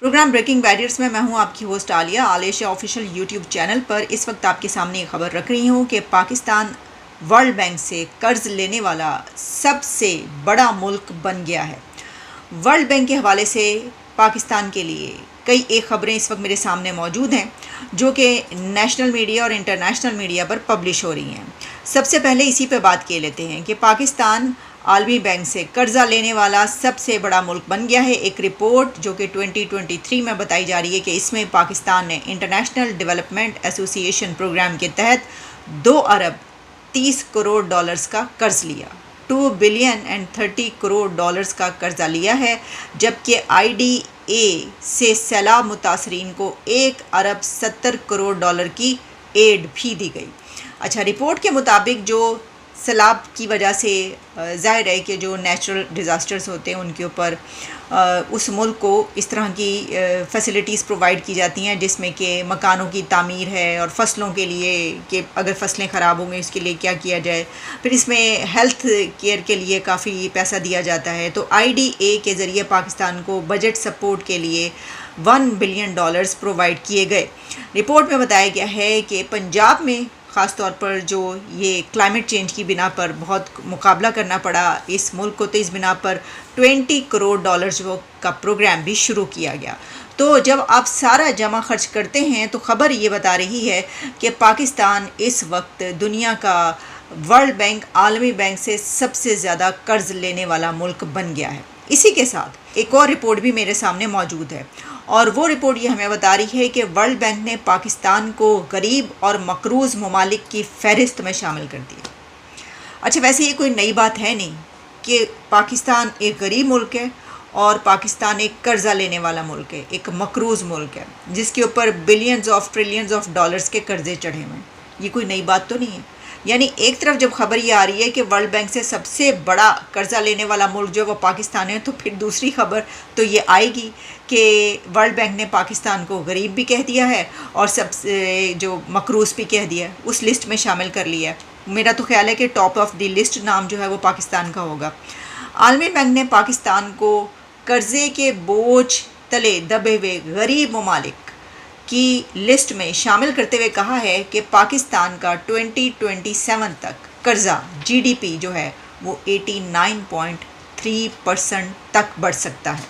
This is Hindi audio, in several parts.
प्रोग्राम ब्रेकिंग बैरियर्स में मैं हूं आपकी host Alia official YouTube channel पर। इस वक्त आपके सामने ये खबर रख रही हूं कि पाकिस्तान वर्ल्ड बैंक से कर्ज लेने वाला सबसे बड़ा मुल्क बन गया है। वर्ल्ड बैंक के हवाले से पाकिस्तान के लिए कई एक खबरें इस वक्त मेरे सामने मौजूद हैं जो कि नेशनल मीडिया और इंटरनेशनल मीडिया पर पब्लिश हो रही हैं। सबसे पहले इसी पे बात किए लेते हैं कि पाकिस्तान आलमी बैंक से कर्जा लेने वाला सबसे बड़ा मुल्क बन गया है। एक रिपोर्ट जो कि 2023 में बताई जा रही है कि इसमें पाकिस्तान ने इंटरनेशनल डेवलपमेंट एसोसिएशन प्रोग्राम के तहत 2 अरब 30 करोड़ डॉलर्स का कर्ज लिया। 2 बिलियन एंड 30 करोड़ डॉलर्स का कर्जा लिया है, जबकि IDA से सैलाब मुतासरीन को 1 अरब 70 करोड़ डॉलर की एड भी दी गई। अच्छा, रिपोर्ट के मुताबिक जो सैलाब की वजह से ज़ाहिर है कि जो नेचुरल डिज़ास्टर्स होते हैं उनके ऊपर उस मुल्क को इस तरह की फैसिलिटीज़ प्रोवाइड की जाती हैं, जिसमें कि मकानों की तामीर है और फसलों के लिए कि अगर फसलें ख़राब होंगी उसके लिए क्या किया जाए। फिर इसमें हेल्थ केयर के लिए काफ़ी पैसा दिया जाता है। तो IDA के ज़रिए पाकिस्तान को बजट सपोर्ट के लिए 1 बिलियन डॉलर्स प्रोवाइड किए गए। रिपोर्ट में बताया गया है कि पंजाब में ख़ास तौर पर जो ये क्लाइमेट चेंज की बिना पर बहुत मुकाबला करना पड़ा इस मुल्क को, तो इस बिना पर 20 करोड़ डॉलर्स वो का प्रोग्राम भी शुरू किया गया। तो जब आप सारा जमा खर्च करते हैं तो ख़बर ये बता रही है कि पाकिस्तान इस वक्त दुनिया का वर्ल्ड बैंक आलमी बैंक से सबसे ज़्यादा कर्ज लेने वाला मुल्क बन गया है। इसी के साथ एक और रिपोर्ट भी मेरे सामने मौजूद है और वो रिपोर्ट ये हमें बता रही है कि वर्ल्ड बैंक ने पाकिस्तान को गरीब और मकरूज़ ममालिक की फ़हरिस्त में शामिल कर दिया। अच्छा, वैसे ये कोई नई बात है नहीं कि पाकिस्तान एक गरीब मुल्क है और पाकिस्तान एक कर्ज़ा लेने वाला मुल्क है, एक मकरूज़ मुल्क है जिसके ऊपर billions of trillions of dollars के कर्ज़े चढ़े हुए हैं। ये कोई नई बात तो नहीं है। यानी एक तरफ जब खबर ये आ रही है कि वर्ल्ड बैंक से सबसे बड़ा कर्जा लेने वाला मुल्क जो वो पाकिस्तान है, तो फिर दूसरी खबर तो ये आएगी कि वर्ल्ड बैंक ने पाकिस्तान को गरीब भी कह दिया है और सबसे जो मकरूज़ भी कह दिया है, उस लिस्ट में शामिल कर लिया है। मेरा तो ख्याल है कि टॉप ऑफ द लिस्ट नाम जो है वो पाकिस्तान का होगा। आलमी बैंक ने पाकिस्तान को कर्ज़े के बोझ तले दबे हुए गरीब ममालिक की लिस्ट में शामिल करते हुए कहा है कि पाकिस्तान का 2027 तक कर्जा GDP जो है वो 89.3% तक बढ़ सकता है।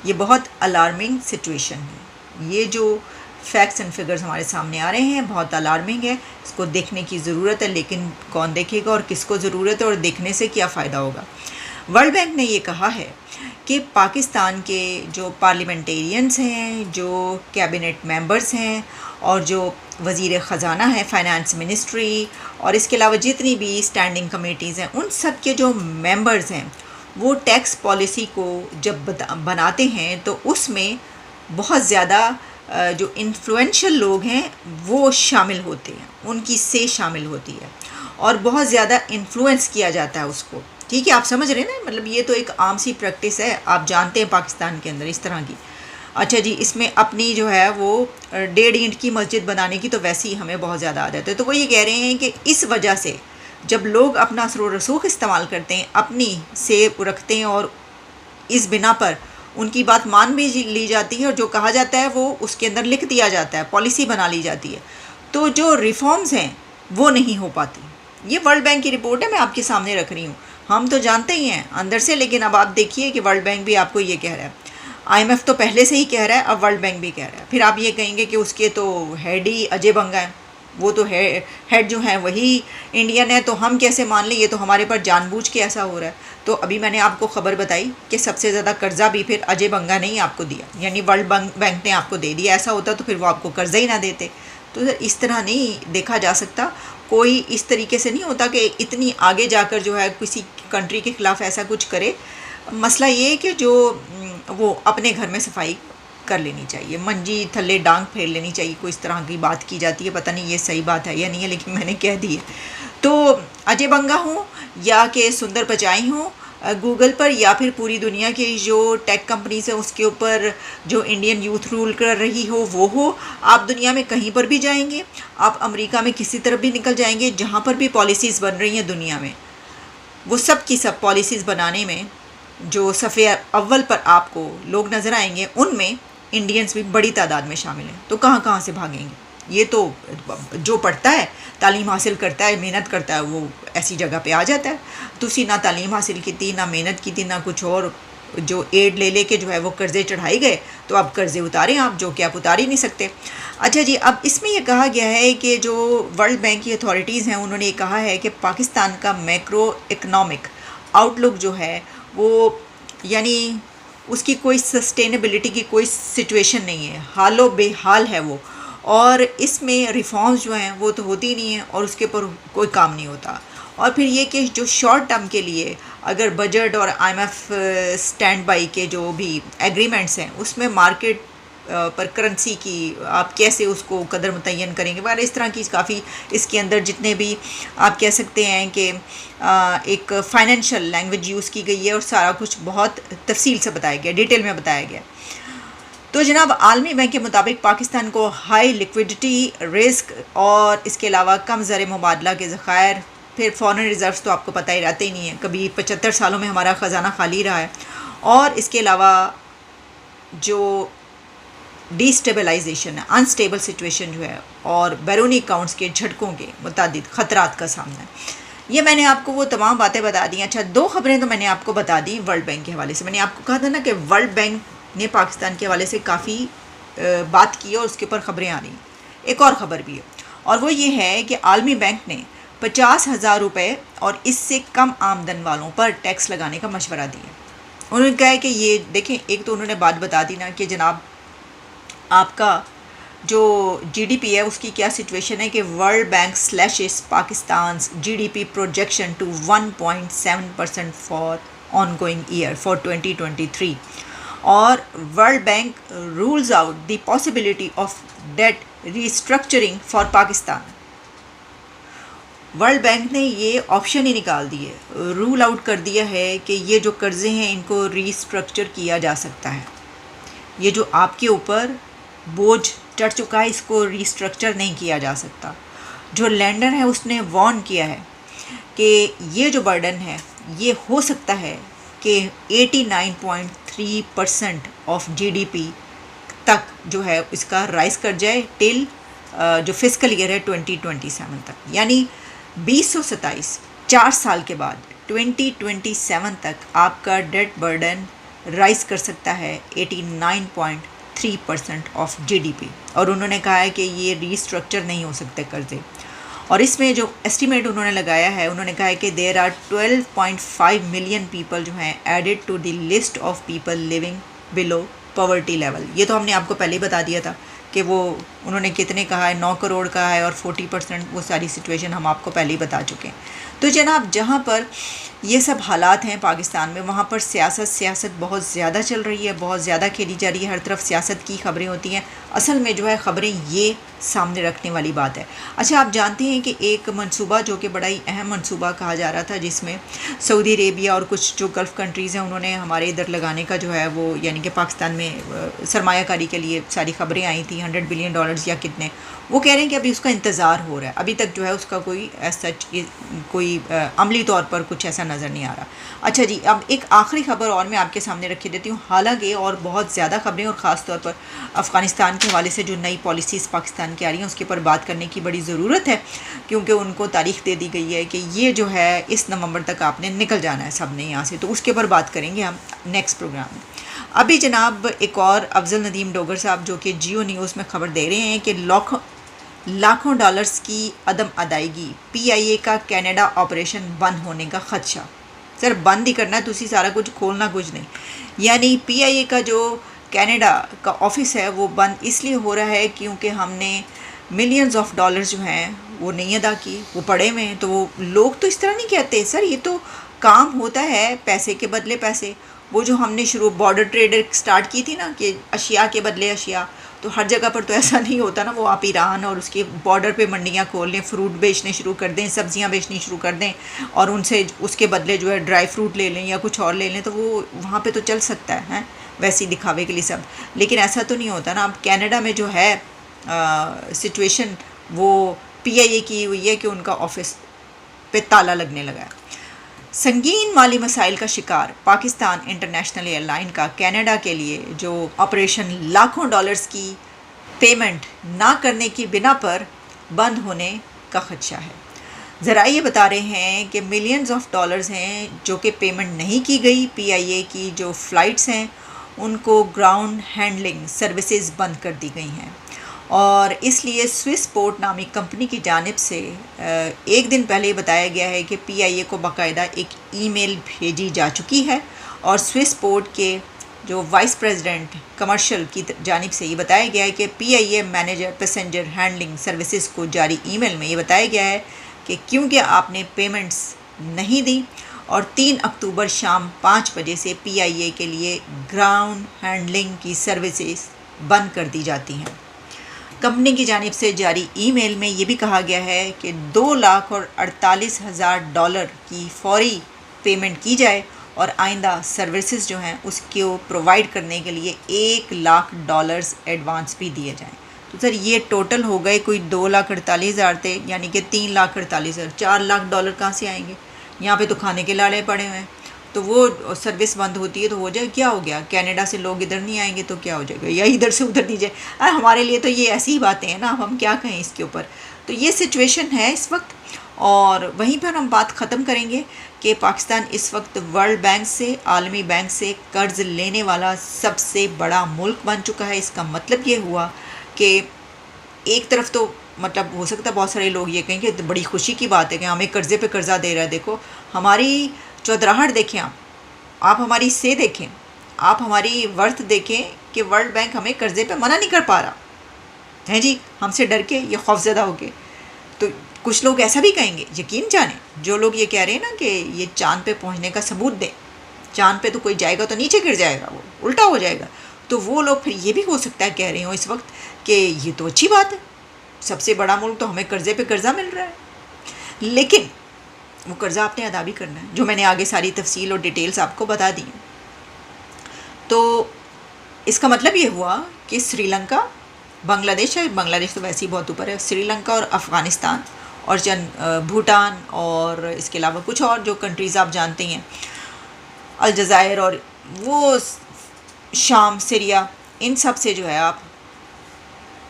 ये बहुत अलार्मिंग सिचुएशन है। ये जो फैक्ट्स एंड फिगर्स हमारे सामने आ रहे हैं बहुत अलार्मिंग है। इसको देखने की ज़रूरत है, लेकिन कौन देखेगा और किसको ज़रूरत है और देखने से क्या फ़ायदा होगा। वर्ल्ड बैंक ने ये कहा है कि पाकिस्तान के जो पार्लियामेंटेरियंस हैं, जो कैबिनेट मेंबर्स हैं और जो वज़ीर ख़ज़ाना है, फाइनेंस मिनिस्ट्री और इसके अलावा जितनी भी स्टैंडिंग कमेटीज़ हैं, उन सब के जो मेंबर्स हैं वो टैक्स पॉलिसी को जब बनाते हैं तो उसमें बहुत ज़्यादा जो इन्फ्लुएंशियल लोग हैं वो शामिल होते हैं, उनकी से शामिल होती है और बहुत ज़्यादा इन्फ्लुएंस किया जाता है उसको। ठीक है, आप समझ रहे हैं ना, मतलब ये तो एक आम सी प्रैक्टिस है, आप जानते हैं पाकिस्तान के अंदर इस तरह की। अच्छा जी, इसमें अपनी जो है वो 1.5 ईंट की मस्जिद बनाने की तो वैसे ही हमें बहुत ज़्यादा आदत है। तो वो ये कह रहे हैं कि इस वजह से जब लोग अपना असर व रसूख इस्तेमाल करते हैं, अपनी से रखते हैं और इस बिना पर उनकी बात मान भी ली जाती है और जो कहा जाता है वो उसके अंदर लिख दिया जाता है, पॉलिसी बना ली जाती है, तो जो रिफॉर्म्स हैं वो नहीं हो पाती। ये वर्ल्ड बैंक की रिपोर्ट है, मैं आपके सामने रख रही हूँ। हम तो जानते ही हैं अंदर से, लेकिन अब आप देखिए कि वर्ल्ड बैंक भी आपको ये कह रहा है। IMF तो पहले से ही कह रहा है, अब वर्ल्ड बैंक भी कह रहा है। फिर आप ये कहेंगे कि उसके तो हेड ही अजय बंगा है, वो तो हेड जो है वही इंडियन है, तो हम कैसे मान लें, ये तो हमारे पर जानबूझ के ऐसा हो रहा है। तो अभी मैंने आपको खबर बताई कि सबसे ज़्यादा कर्जा भी फिर अजय बंगा ने ही आपको दिया, यानी वर्ल्ड बैंक ने आपको दे दिया। ऐसा होता तो फिर वो आपको कर्जा ही ना देते। तो इस तरह नहीं देखा जा सकता, कोई इस तरीके से नहीं होता कि इतनी आगे जाकर जो है किसी कंट्री के ख़िलाफ़ ऐसा कुछ करे। मसला ये है कि जो वो अपने घर में सफाई कर लेनी चाहिए, मंजी थल्ले डांग फेर लेनी चाहिए, कोई इस तरह की बात की जाती है। पता नहीं ये सही बात है या नहीं है, लेकिन मैंने कह दी है। तो अजय बंगा हूँ या कि सुंदर पिचाई हूँ, गूगल पर या फिर पूरी दुनिया की जो टेक कंपनीज है उसके ऊपर जो इंडियन यूथ रूल कर रही हो वो हो, आप दुनिया में कहीं पर भी जाएंगे, आप अमेरिका में किसी तरफ भी निकल जाएंगे, जहाँ पर भी पॉलिसीज़ बन रही हैं दुनिया में, वो सब की सब पॉलिसीज़ बनाने में जो सफ़े अव्वल पर आपको लोग नज़र आएंगे उनमें इंडियंस भी बड़ी तादाद में शामिल हैं। तो कहाँ कहाँ से भागेंगे? ये तो जो पढ़ता है, तालीम हासिल करता है, मेहनत करता है, वो ऐसी जगह पे आ जाता है। तुसी ना तालीम हासिल की थी, ना मेहनत की थी, ना कुछ और, जो एड ले लेके जो है वो कर्ज़े चढ़ाई गए, तो अब कर्ज़े उतारें आप, जो कि आप उतार ही नहीं सकते। अच्छा जी, अब इसमें यह कहा गया है कि जो वर्ल्ड बैंक की अथॉरिटीज़ हैं उन्होंने ये कहा है कि पाकिस्तान का मैक्रो इकनॉमिक आउटलुक जो है वो, यानी उसकी कोई सस्टेनेबिलिटी की कोई सिचुएशन नहीं है, हालो बेहाल है वो, और इसमें रिफॉर्म्स जो हैं वो तो होती नहीं है और उसके ऊपर कोई काम नहीं होता। और फिर ये कि जो शॉर्ट टर्म के लिए अगर बजट और IMF स्टैंड बाई के जो भी एग्रीमेंट्स हैं उसमें मार्केट पर करेंसी की आप कैसे उसको कदर मुतय्यन करेंगे, बार इस तरह की काफ़ी इसके अंदर जितने भी आप कह सकते हैं कि एक फ़ाइनेंशियल लैंग्वेज यूज़ की गई है और सारा कुछ बहुत तफसील से बताया गया, डिटेल में बताया गया। तो जनाब, आलमी बैंक के मुताबिक पाकिस्तान को हाई लिक्विडिटी रिस्क और इसके अलावा कम ज़र मुबादला के ज़खायर, फिर फॉरेन रिज़र्व्स तो आपको पता ही रहते ही नहीं है, कभी 75 सालों में हमारा ख़जाना खाली रहा है, और इसके अलावा जो डिस्टेबलाइजेशन है, अनस्टेबल सिचुएशन जो है, और बैरूनी अकाउंट्स के झटकों के मुतादिद ख़तरात का सामना है। ये मैंने आपको वो तमाम बातें बता दी। अच्छा, दो खबरें तो मैंने आपको बता दी वर्ल्ड बैंक के हवाले से। मैंने आपको कहा था ना कि वर्ल्ड बैंक ने पाकिस्तान के हवाले से काफ़ी बात की है और उसके ऊपर ख़बरें आ रही हैं। एक और ख़बर भी है, और वो ये है कि आलमी बैंक ने 50,000 रुपये और इससे कम आमदन वालों पर टैक्स लगाने का मशवरा दिया। उन्होंने कहा है कि ये देखें, एक तो उन्होंने बात बता दी ना कि जनाब आपका जो GDP है उसकी क्या सिचुएशन है, कि world bank slashes Pakistan GDP projection to 1.7% for ongoing year for 2023, और world bank rules out the possibility of debt restructuring for Pakistan. World bank ने ये ऑप्शन ही निकाल दिए, रूल आउट कर दिया है कि ये जो कर्ज़े हैं इनको रीस्ट्रक्चर किया जा सकता है। ये जो आपके ऊपर बोझ चढ़ चुका है इसको रीस्ट्रक्चर नहीं किया जा सकता। जो लेंडर है उसने वार्न किया है कि ये जो बर्डन है ये हो सकता है कि 89.3% ऑफ GDP तक जो है इसका राइज कर जाए टिल जो फिस्कल ईयर है 2027 तक, यानी 2027 4 साल के बाद 2027 तक आपका डेट बर्डन राइज कर सकता है 89.3% ऑफ GDP। और उन्होंने कहा है कि ये रीस्ट्रक्चर नहीं हो सकते कर्जे। और इसमें जो एस्टिमेट उन्होंने लगाया है, उन्होंने कहा है कि देयर आर 12.5 मिलियन पीपल जो हैं added to the list of people living below poverty level. ये तो हमने आपको पहले ही बता दिया था कि वो उन्होंने कितने कहा है, 9 करोड़ का है, और 40% वो सारी सिचुएशन हम आपको पहले ही बता चुके हैं। तो जनाब, जहाँ पर ये सब हालात हैं पाकिस्तान में, वहाँ पर सियासत बहुत ज़्यादा चल रही है, बहुत ज़्यादा खेली जा रही है, हर तरफ सियासत की खबरें होती हैं। असल में जो है ख़बरें ये सामने रखने वाली बात है। अच्छा, आप जानते हैं कि एक मंसूबा जो कि बड़ा ही अहम मंसूबा कहा जा रहा था, जिसमें सऊदी अरेबिया और कुछ जो गल्फ़ कंट्रीज़ हैं उन्होंने हमारे इधर लगाने का जो है वो, यानी कि पाकिस्तान में सरमायाकारी के लिए सारी खबरें आई थी, $100 बिलियन या कितने, वो कह रहे हैं कि अभी उसका इंतज़ार हो रहा है। अभी तक जो है उसका कोई सच कोई अमली तौर पर कुछ ऐसा नज़र नहीं आ रहा। अच्छा जी, अब एक आखिरी खबर और मैं आपके सामने रखे देती हूँ। हालांकि और बहुत ज़्यादा खबरें, और ख़ास तौर पर अफ़गानिस्तान के हवाले से जो नई पॉलिसीज़ पाकिस्तान की आ रही हैं उसके ऊपर बात करने की बड़ी ज़रूरत है, क्योंकि उनको तारीख दे दी गई है कि ये जो है इस नवंबर तक आपने निकल जाना है सब ने यहाँ से। तो उसके ऊपर बात करेंगे हम नेक्स्ट प्रोग्राम में। अभी जनाब एक और अफजल नदीम डोगर साहब जो कि जियो न्यूज़ में खबर दे रहे हैं कि लाखों डॉलर्स की अदम अदायगी, PIA का कनाडा ऑपरेशन बंद होने का ख़दशा। सर, बंद ही करना है, तुसी सारा कुछ खोलना कुछ नहीं। यानी PIA का जो कनाडा का ऑफिस है वो बंद इसलिए हो रहा है क्योंकि हमने मिलियंस ऑफ डॉलर्स जो हैं वो नहीं अदा की, वो पड़े हुए हैं। तो वो लोग तो इस तरह नहीं कहते सर, ये तो काम होता है पैसे के बदले पैसे। वो जो हमने शुरू बॉर्डर ट्रेड स्टार्ट की थी ना कि अशिया के बदले अशिया, तो हर जगह पर तो ऐसा नहीं होता ना। वो आप ईरान और उसके बॉर्डर पे मंडियाँ खोल लें, फ्रूट बेचने शुरू कर दें, सब्जियां बेचनी शुरू कर दें, और उनसे उसके बदले जो है ड्राई फ्रूट ले लें या कुछ और ले लें, तो वो वहाँ पे तो चल सकता है वैसे ही दिखावे के लिए सब। लेकिन ऐसा तो नहीं होता ना। अब कनाडा में जो है सिचुएशन वो PIA की हुई है कि उनका ऑफिस पे ताला लगने लगा है। संगीन माली मसाइल का शिकार पाकिस्तान इंटरनेशनल एयरलाइन का कनाडा के लिए जो ऑपरेशन लाखों डॉलर्स की पेमेंट ना करने की बिना पर बंद होने का खदशा है। ज़रा ये बता रहे हैं कि मिलियंस ऑफ डॉलर्स हैं जो कि पेमेंट नहीं की गई। पीआईए की जो फ़्लाइट्स हैं उनको ग्राउंड हैंडलिंग सर्विसेज बंद कर दी गई हैं और इसलिए स्विस पोर्ट नामी कंपनी की जानिब से एक दिन पहले बताया गया है कि पीआईए को बाकायदा एक ईमेल भेजी जा चुकी है और स्विस पोर्ट के जो वाइस प्रेसिडेंट कमर्शियल की जानिब से ये बताया गया है कि PIA manager passenger handling services को जारी ईमेल में ये बताया गया है कि क्योंकि आपने पेमेंट्स नहीं दी और 3 अक्टूबर शाम 5 बजे से पीआईए के लिए ग्राउंड हैंडलिंग की सर्विसेज बंद कर दी जाती हैं। कंपनी की जानिब से जारी ईमेल में ये भी कहा गया है कि 2,48,000 डॉलर की फौरी पेमेंट की जाए और आइंदा सर्विसेज जो हैं उसको प्रोवाइड करने के लिए $1,00,000 एडवांस भी दिए जाएं। तो सर ये टोटल हो गए कोई 2,48,000 थे, यानी कि 3,48,000, $4,00,000 कहाँ से आएंगे? यहाँ पे तो खाने के लाड़े पड़े हुए हैं। तो वो सर्विस बंद होती है तो हो जाए, क्या हो गया? कनाडा से लोग इधर नहीं आएंगे तो क्या हो जाएगा, या इधर से उधर नहीं जाए। हमारे लिए तो ये ऐसी ही बातें हैं ना, अब हम क्या कहें इसके ऊपर। तो ये सिचुएशन है इस वक्त और वहीं पर हम बात ख़त्म करेंगे कि पाकिस्तान इस वक्त वर्ल्ड बैंक से, आलमी बैंक से कर्ज़ लेने वाला सबसे बड़ा मुल्क बन चुका है। इसका मतलब ये हुआ कि एक तरफ तो मतलब हो सकता है बहुत सारे लोग ये कहें कि बड़ी खुशी की बात है कि हमें कर्ज़े पे कर्ज़ा दे रहा है। देखो हमारी चौधराहट देखें, आप हमारी से देखें, आप हमारी वर्थ देखें कि वर्ल्ड बैंक हमें कर्ज़े पे मना नहीं कर पा रहा है जी, हमसे डर के, ये खौफज़दा हो के। तो कुछ लोग ऐसा भी कहेंगे, यकीन जाने जो लोग ये कह रहे हैं ना कि ये चाँद पे पहुंचने का सबूत दें, चाँद पे तो कोई जाएगा तो नीचे गिर जाएगा, वो उल्टा हो जाएगा। तो वो लोग फिर ये भी हो सकता है कह रहे हो इस वक्त कि ये तो अच्छी बात है, सबसे बड़ा मुल्क तो हमें कर्ज़े पे कर्ज़ा मिल रहा है, लेकिन वो कर्ज़ा आपने अदा भी करना है, जो मैंने आगे सारी तफसील और डिटेल्स आपको बता दी। तो इसका मतलब ये हुआ कि श्रीलंका, बांग्लादेश है, बांग्लादेश तो वैसे ही बहुत ऊपर है, श्रीलंका और अफ़गानिस्तान और भूटान और इसके अलावा कुछ और जो कंट्रीज़ आप जानते हैं, अलजायर और वो शाम, सीरिया, इन सब से जो है आप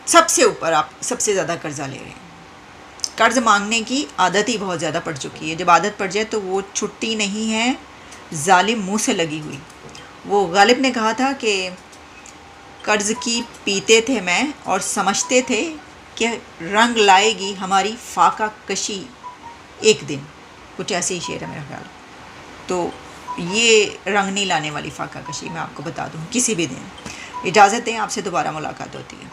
सबसे ऊपर, आप सबसे ज़्यादा कर्ज़ा ले रहे हैं। कर्ज़ मांगने की आदत ही बहुत ज़्यादा पड़ चुकी है, जब आदत पड़ जाए तो वो छुट्टी नहीं है, जालिम मुँह से लगी हुई। वो गालिब ने कहा था कि कर्ज़ की पीते थे मैं और समझते थे कि रंग लाएगी हमारी फाका कशी एक दिन, कुछ ऐसे ही शेर है मेरा ख्याल। तो ये रंग नहीं लाने वाली फाका कशी मैं आपको बता दूँ किसी भी दिन। इजाज़त दें, आपसे दोबारा मुलाकात होती है।